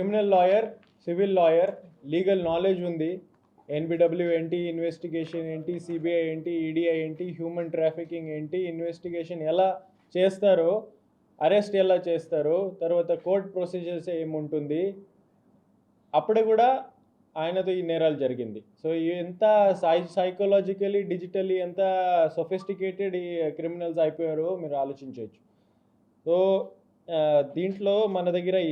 Criminal lawyer, civil lawyer, legal knowledge ఉంది. NBW ఏంటి, investigation ఏంటి, సిబిఐ ఏంటి, ఈడీఐ ఏంటి, హ్యూమన్ ట్రాఫికింగ్ ఏంటి, ఇన్వెస్టిగేషన్ ఎలా చేస్తారో, అరెస్ట్ ఎలా చేస్తారో, తర్వాత కోర్ట్ ప్రొసీజర్స్ ఏముంటుంది, అప్పుడు కూడా ఆయనతో ఈ నేరాలు జరిగింది. సో ఎంత సైకలాజికలీ డిజిటలీ ఎంత సొఫిస్టికేటెడ్ ఈ క్రిమినల్స్ అయిపోయారో మీరు ఆలోచించవచ్చు. సో దీంట్లో మన దగ్గర ఈ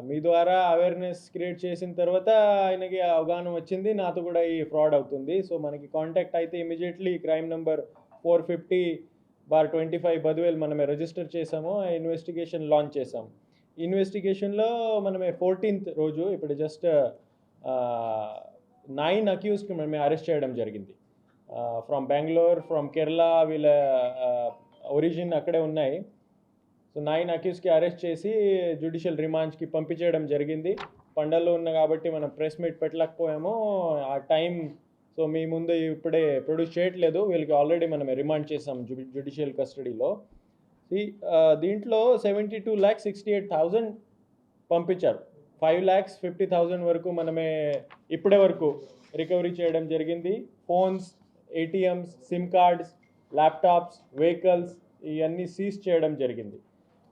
మీ ద్వారా అవేర్నెస్ క్రియేట్ చేసిన తర్వాత ఆయనకి అవగాహన వచ్చింది, నాతో కూడా ఈ ఫ్రాడ్ అవుతుంది. సో మనకి కాంటాక్ట్ అయితే ఇమీడియట్లీ క్రైమ్ నెంబర్ 450/25 బద్వేల్ మనమే రిజిస్టర్ చేసాము, ఇన్వెస్టిగేషన్ లాంచ్ చేసాము. ఇన్వెస్టిగేషన్లో మనమే 14th రోజు ఇప్పుడు జస్ట్ 9 అక్యూజ్కి మనమే అరెస్ట్ చేయడం జరిగింది. ఫ్రమ్ బెంగళూరు, ఫ్రమ్ కేరళ, వీళ్ళ ఒరిజిన్ అక్కడే ఉన్నాయి. సో 9 అక్యూజ్కి అరెస్ట్ చేసి జ్యుడిషియల్ రిమాండ్స్కి పంపించేయడం జరిగింది. పండల్లో ఉన్న కాబట్టి మనం ప్రెస్ మీట్ పెట్టలేకపోయాము ఆ టైం. సో మీ ముందు ఇప్పుడే ప్రొడ్యూస్ చేయట్లేదు, వీళ్ళకి ఆల్రెడీ మనం రిమాండ్ చేసాం జ్యుడిషియల్ కస్టడీలో. దీంట్లో 72,68,000 పంపించారు. 5,50,000 వరకు మనమే ఇప్పటి వరకు రికవరీ చేయడం జరిగింది. Phones, ATMs, SIM cards, laptops, vehicles ఇవన్నీ సీజ్ చేయడం జరిగింది.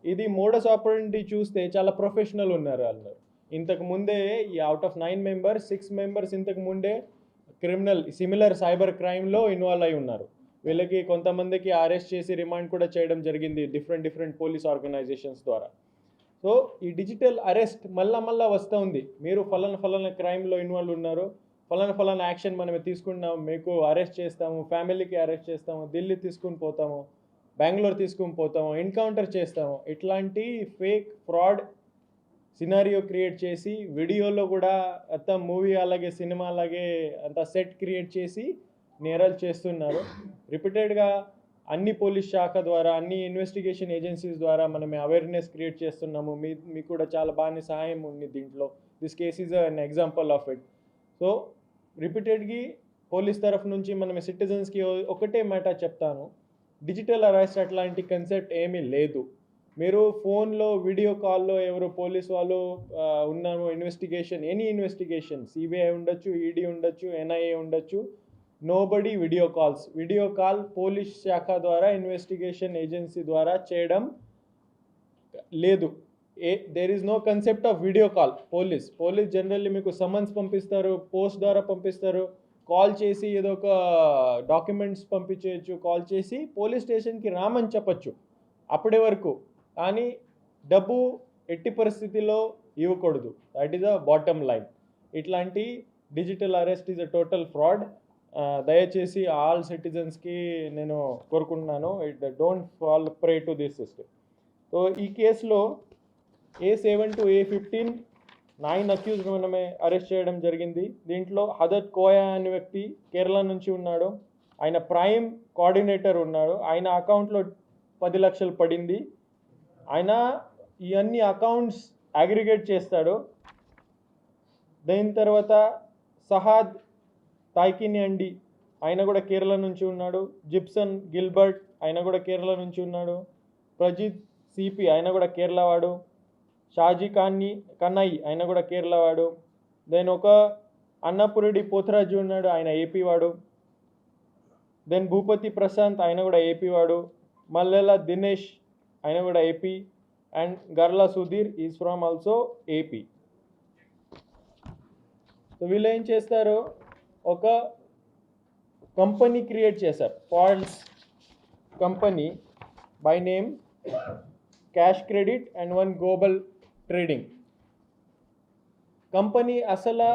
ఇది మోడస్ ఆపరెండి చూస్తే చాలా ప్రొఫెషనల్ ఉన్నారు అన్నారు. ఇంతకు ముందే ఈ అవుట్ ఆఫ్ 9 మెంబర్స్ 6 మెంబర్స్ ఇంతకు ముందే క్రిమినల్ సిమిలర్ సైబర్ క్రైమ్లో ఇన్వాల్వ్ అయి ఉన్నారు. వీళ్ళకి కొంతమందికి అరెస్ట్ చేసి రిమాండ్ కూడా చేయడం జరిగింది డిఫరెంట్ పోలీస్ ఆర్గనైజేషన్స్ ద్వారా. సో ఈ డిజిటల్ అరెస్ట్ మళ్ళా వస్తూ ఉంది. మీరు ఫలానా క్రైమ్లో ఇన్వాల్వ్ ఉన్నారు, ఫలానా యాక్షన్ మనమే తీసుకున్నాము, మీకు అరెస్ట్ చేస్తాము, ఫ్యామిలీకి అరెస్ట్ చేస్తాము, ఢిల్లీ తీసుకుని పోతాము, బెంగళూరు తీసుకుని పోతాము, ఎన్కౌంటర్ చేస్తాము. ఇట్లాంటి ఫేక్ ఫ్రాడ్ సినారియో క్రియేట్ చేసి వీడియోలో కూడా అంత మూవీ అలాగే సినిమా అలాగే అంత సెట్ క్రియేట్ చేసి నేరాలు చేస్తున్నారు. రిపీటెడ్గా అన్ని పోలీస్ శాఖ ద్వారా, అన్ని ఇన్వెస్టిగేషన్ ఏజెన్సీస్ ద్వారా మనం అవేర్నెస్ క్రియేట్ చేస్తున్నాము. మీకు కూడా చాలా బాగా సహాయం ఉంది దీంట్లో. This case is an example of it. So రిపీటెడ్గా పోలీస్ తరఫు నుంచి మనం సిటిజన్స్కి ఒకటే మాట చెప్తాను, డిజిటల్ అరెస్ట్ అట్లాంటి కన్సెప్ట్ ఏమీ లేదు. మీరు ఫోన్లో వీడియో కాల్లో ఎవరు పోలీస్ వాళ్ళు ఉన్నాము, ఇన్వెస్టిగేషన్ ఎనీ ఇన్వెస్టిగేషన్ సిబిఐ ఉండొచ్చు, ఈడీ ఉండొచ్చు, ఎన్ఐఏ ఉండొచ్చు, నోబడీ వీడియో కాల్ పోలీస్ శాఖ ద్వారా ఇన్వెస్టిగేషన్ ఏజెన్సీ ద్వారా చేయడం లేదు. There is no concept of video call. Police generally మీకు సమన్స్ పంపిస్తారు, పోస్ట్ ద్వారా పంపిస్తారు, కాల్ చేసి ఏదో ఒక డాక్యుమెంట్స్ పంపించేయచ్చు, కాల్ చేసి పోలీస్ స్టేషన్కి రామని చెప్పచ్చు అప్పటి వరకు. కానీ డబ్బు ఎట్టి పరిస్థితిలో ఇవ్వకూడదు. That is a bottom line. ఇట్లాంటి digital arrest is a total fraud. దయచేసి ఆల్ సిటిజన్స్కి నేను కోరుకుంటున్నాను, don't fall prey to this system. So ఈ కేసులో A7 to A15 9 అక్యూజ్డ్ మనమే అరెస్ట్ చేయడం జరిగింది. దీంట్లో హదత్ కోయా అనే వ్యక్తి కేరళ నుంచి ఉన్నాడు. ఆయన ప్రైమ్ కోఆర్డినేటర్ ఉన్నాడు. ఆయన అకౌంట్లో 10 లక్షలు పడింది. ఆయన ఈ అన్ని అకౌంట్స్ అగ్రిగేట్ చేస్తాడు. దాని తర్వాత సహాద్ తాయ్కిని అండి, ఆయన కూడా కేరళ నుంచి ఉన్నాడు. జిప్సన్ గిల్బర్ట్, ఆయన కూడా కేరళ నుంచి ఉన్నాడు. ప్రజిత్ సిపి, ఆయన కూడా కేరళ వాడు. షాజీ కన్నయ్య, ఆయన కూడా కేరళ వాడు. దెన్ ఒక అన్నపురెడ్డి పోతరాజు ఉన్నాడు, ఆయన ఏపీ వాడు. దెన్ భూపతి ప్రశాంత్, ఆయన కూడా ఏపీ వాడు. మల్లెల దినేష్, ఆయన కూడా AP. And Garla Sudheer is from also AP. So వీళ్ళు ఏం చేస్తారు, ఒక కంపెనీ క్రియేట్ చేశారు, false company by name cash credit and one global trading. Company అసలు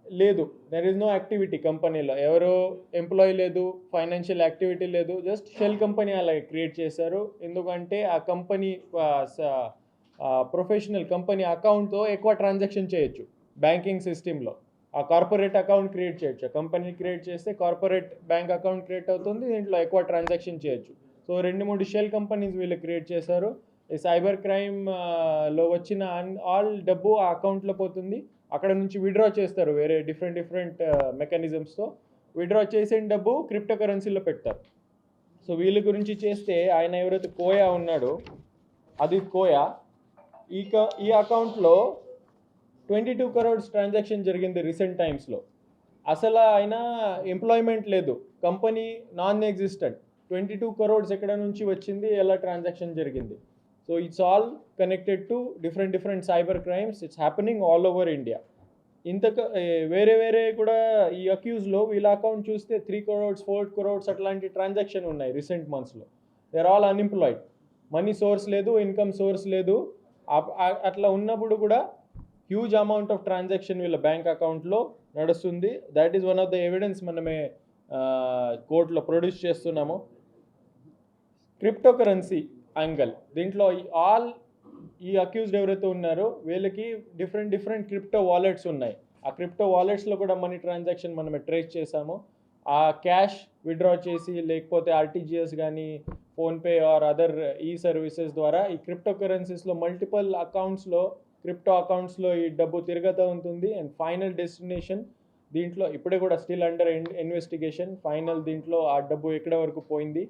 లేదు, దెర్ ఈజ్ నో యాక్టివిటీ కంపెనీలో, ఎవరో ఎంప్లాయీ లేదు, ఫైనాన్షియల్ యాక్టివిటీ లేదు, జస్ట్ షెల్ కంపెనీ అలాగే క్రియేట్ చేశారు. ఎందుకంటే ఆ కంపెనీ ప్రొఫెషనల్ కంపెనీ అకౌంట్తో ఎక్కువ ట్రాన్సాక్షన్ చేయొచ్చు బ్యాంకింగ్ సిస్టంలో. ఆ కార్పొరేట్ అకౌంట్ క్రియేట్ చేయొచ్చు, కంపెనీ క్రియేట్ చేస్తే కార్పొరేట్ బ్యాంక్ అకౌంట్ క్రియేట్ అవుతుంది, దీంట్లో ఎక్కువ ట్రాన్సాక్షన్ చేయొచ్చు. సో 2-3 షెల్ కంపెనీస్ వీళ్ళు క్రియేట్ చేశారు. ఈ సైబర్ క్రైమ్లో వచ్చిన ఆల్ డబ్బు ఆ అకౌంట్లో పోతుంది. అక్కడ నుంచి విడ్రా చేస్తారు వేరే డిఫరెంట్ మెకానిజమ్స్తో. విడ్రా చేసిన డబ్బు క్రిప్టో కరెన్సీలో పెడతారు. సో వీళ్ళ గురించి చేస్తే ఆయన ఎవరైతే కోయా ఉన్నాడో, అది కోయా, ఈ అకౌంట్లో 22 crores ట్రాన్సాక్షన్ జరిగింది రీసెంట్ టైమ్స్లో. అసలు ఆయన ఎంప్లాయ్మెంట్ లేదు, కంపెనీ నాన్ ఎగ్జిస్టెంట్. 22 crores ఎక్కడ నుంచి వచ్చింది, ఎలా ట్రాన్సాక్షన్ జరిగింది? So it's all connected to different cyber crimes. It's happening all over India. వేరే కూడా ఈ అక్యూజ్లో వీళ్ళ అకౌంట్ చూస్తే 3 crores 4 crores అట్లాంటి ట్రాన్సాక్షన్ ఉన్నాయి రీసెంట్ మంత్స్లో. They are all unemployed, money source లేదు, ఇన్కమ్ సోర్స్ లేదు. అట్లా ఉన్నప్పుడు కూడా హ్యూజ్ అమౌంట్ ఆఫ్ ట్రాన్సాక్షన్ వీళ్ళ బ్యాంక్ అకౌంట్లో నడుస్తుంది. That is one of the evidence మనమే కోర్టులో ప్రొడ్యూస్ చేస్తున్నాము. క్రిప్టో కరెన్సీ యాంగల్ దీంట్లో ఈ అక్యూజ్డ్ ఎవరైతే ఉన్నారో వీళ్ళకి డిఫరెంట్ క్రిప్టో వాలెట్స్ ఉన్నాయి. ఆ క్రిప్టో వాలెట్స్లో కూడా మనీ ట్రాన్సాక్షన్ మనం ట్రేస్ చేసాము. ఆ క్యాష్ విత్డ్రా చేసి లేకపోతే ఆర్టీజీఎస్ కానీ ఫోన్పే ఆర్ అదర్ ఈ సర్వీసెస్ ద్వారా ఈ క్రిప్టో కరెన్సీస్లో మల్టిపుల్ అకౌంట్స్లో క్రిప్టో అకౌంట్స్లో ఈ డబ్బు తిరుగుతూ ఉంటుంది. అండ్ ఫైనల్ డెస్టినేషన్ దీంట్లో ఇప్పుడే కూడా స్టిల్ అండర్ ఇన్వెస్టిగేషన్. ఫైనల్ దీంట్లో ఆ డబ్బు ఎక్కడ వరకు పోయింది.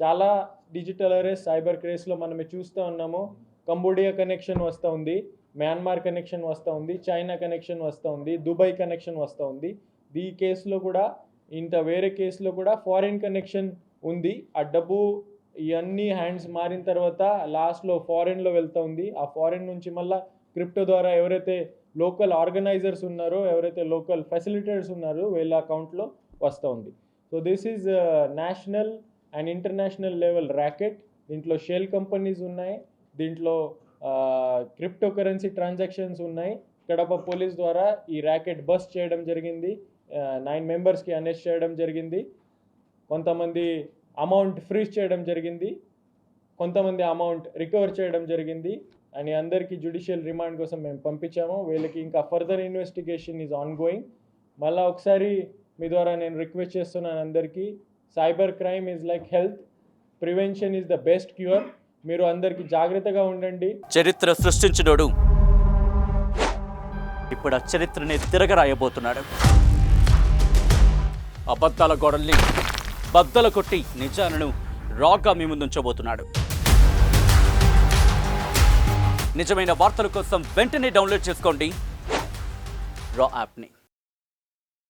చాలా డిజిటల్ అరెస్ట్ సైబర్ క్రేస్లో మనమే చూస్తూ ఉన్నాము. కంబోడియా కనెక్షన్ వస్తూ ఉంది, మ్యాన్మార్ కనెక్షన్ వస్తూ ఉంది, చైనా కనెక్షన్ వస్తూ ఉంది, దుబాయ్ కనెక్షన్ వస్తూ ఉంది. ఈ కేసులో కూడా వేరే కేసులో కూడా ఫారిన్ కనెక్షన్ ఉంది. ఆ డబ్బు ఇవన్నీ హ్యాండ్స్ మారిన తర్వాత లాస్ట్లో ఫారిన్లో వెళ్తూ ఉంది. ఆ ఫారిన్ నుంచి మళ్ళీ క్రిప్టో ద్వారా ఎవరైతే లోకల్ ఆర్గనైజర్స్ ఉన్నారో, ఎవరైతే లోకల్ ఫెసిలిటేటర్స్ ఉన్నారో వీళ్ళ అకౌంట్లో వస్తూ ఉంది. So this is national and international level racket. దీంట్లో షెల్ కంపెనీస్ ఉన్నాయి, దీంట్లో క్రిప్టో కరెన్సీ ట్రాన్సాక్షన్స్ ఉన్నాయి. కడప పోలీస్ ద్వారా ఈ ర్యాకెట్ బస్ట్ చేయడం జరిగింది. 9 మెంబర్స్కి అరెస్ట్ చేయడం జరిగింది. కొంతమంది అమౌంట్ ఫ్రీజ్ చేయడం జరిగింది, కొంతమంది అమౌంట్ రికవర్ చేయడం జరిగింది. అని అందరికీ జ్యుడిషియల్ రిమాండ్ కోసం మేము పంపించాము. వీళ్ళకి ఇంకా further investigation is on going. మళ్ళీ ఒకసారి మీ ద్వారా నేను రిక్వెస్ట్ చేస్తున్నాను అందరికీ, cyber crime is like health, prevention is the best cure. మీరు అందరికీ జాగ్రత్తగా ఉండండి. చరిత్ర సృష్టించినోడు ఇప్పుడు ఆ చరిత్రని తిరగరాయబోతున్నాడు. అబద్ధాల గోడల్ని బద్దలు కొట్టి నిజాలను రాగా మీ ముందుంచబోతున్నాడు. నిజమైన వార్తల కోసం వెంటనే డౌన్లోడ్ చేసుకోండి రా యాప్ని.